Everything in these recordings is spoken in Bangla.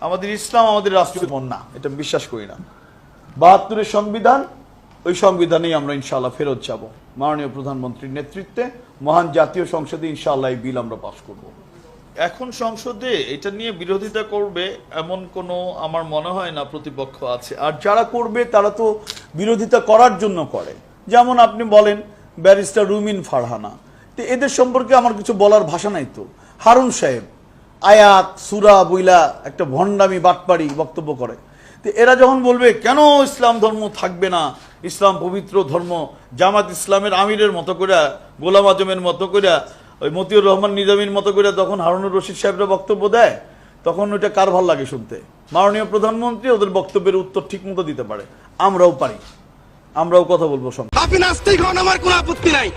আমাদের ইসলাম আমাদের রাষ্ট্রীয় মন না, এটা বিশ্বাস করি না। ৭২-এর সংবিধান, ওই সংবিধানেই আমরা ইনশাআল্লাহ ফেরত যাব। মাননীয় প্রধানমন্ত্রীর নেতৃত্বে মহান জাতীয় সংসদে ইনশাআল্লাহ এই বিল আমরা পাস করব। এখন সংসদে এটা নিয়ে বিরোধিতা করবে এমন কোনো আমার মনে হয় না প্রতিপক্ষ আছে। আর যারা করবে তারা তো বিরোধিতা করার জন্য করে। যেমন আপনি বলেন ব্যারিস্টার রুমিন ফারহানা, তো এদের সম্পর্কে আমার কিছু বলার ভাষা নাই। তো হারুন সাহেব আয়াত সূরা বইলা একটা ভণ্ডামি বাটপাড়ি বক্তব্য করে। তো এরা যখন বলবে কেন ইসলাম ধর্ম থাকবে না, ইসলাম পবিত্র ধর্ম, জামাত ইসলামের আমিরের মতো করে, গোলাম আজমের মতো করে, ওই মতিউর রহমান নিজামীর মতো করে তখন হারুনুর রশিদ সাহেবরা বক্তব্য দেয়, তখন ওইটা কার ভাল লাগে শুনতে? মাননীয় প্রধানমন্ত্রী ওদের বক্তব্যের উত্তর ঠিক মতো দিতে পারে, আমরাও পারি, আমরাও কথা বলবো। আপনি নাস্তিক হন, আমার কোনো আপত্তি নাই।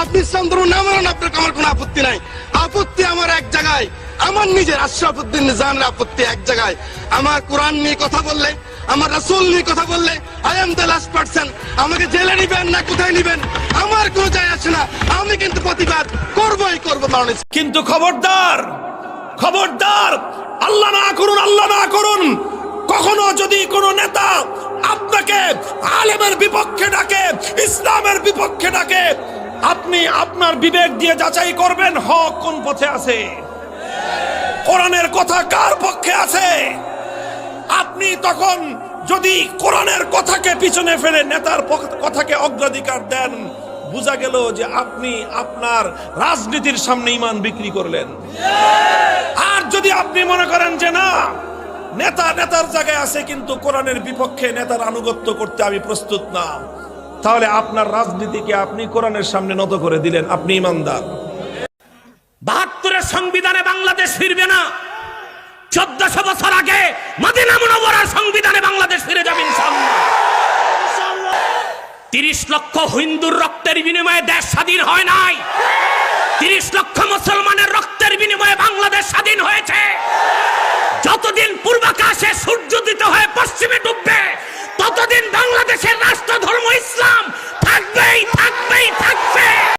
আপনি ইসলাম ধর্ম না মানেন, আপনার আমার কোনো আপত্তি নাই। আপত্তি আমার এক জায়গায়, আমার নিজের আশরাফুদ্দিন নিজামের আপত্তি এক জায়গায়। আমার কোরআন নিয়ে কথা বললে, আমার রাসূল নিয়ে কথা বললে, I am the last person. আমাকে জেলে নিবেন না কোথায় নিবেন আমার কোনো যায় আসে না, আমি কিন্তু প্রতিবাদ করবই করব। কিন্তু খবরদার, খবরদার, আল্লাহ না করুন, আল্লাহ না করুন, কখনো যদি কোনো নেতা আপনাকে আলেমের বিপক্ষে ডাকে, ইসলামের বিপক্ষে ডাকে, আপনি আপনার বিবেক দিয়ে যাচাই করবেন হক কোন পথে আছে, কোরআনের কথা কার পক্ষে আছে। আপনি তখন যদি কোরআনের কথাকে পিছনে ফেলে নেতার কথাকে অগ্রাধিকার দেন, বোঝা গেল যে আপনি আপনার রাজনীতির সামনে ঈমান বিক্রি করলেন। আর যদি আপনি মনে করেন যে না, নেতা নেতার জায়গায় আছে কিন্তু কোরআনের বিপক্ষে নেতার আনুগত্য করতে আমি প্রস্তুত না, তাহলে আপনার রাজনীতিকে আপনি কোরআনের সামনে নত করে দিলেন, আপনি ঈমানদার। ৭২-এর সংবিধানে বাংলাদেশ ফিরবে না। ১৪০০ বছর আগে মদিনা মুনাওয়ারার সংবিধানে বাংলাদেশ ফিরে যাবে ইনশাআল্লাহ। ৩০ লক্ষ হিন্দুর রক্তের বিনিময়ে দেশ স্বাধীন হয় নাই, ৩০ লক্ষ মুসলমানের রক্তের বিনিময়ে বাংলাদেশ স্বাধীন হয়েছে। যতদিন পূর্বাকাশে সূর্যোদিত হয়ে পশ্চিমে ডুববে, ততদিন বাংলাদেশের রাষ্ট্র ধর্ম ইসলাম থাকবেই থাকবেই থাকবে।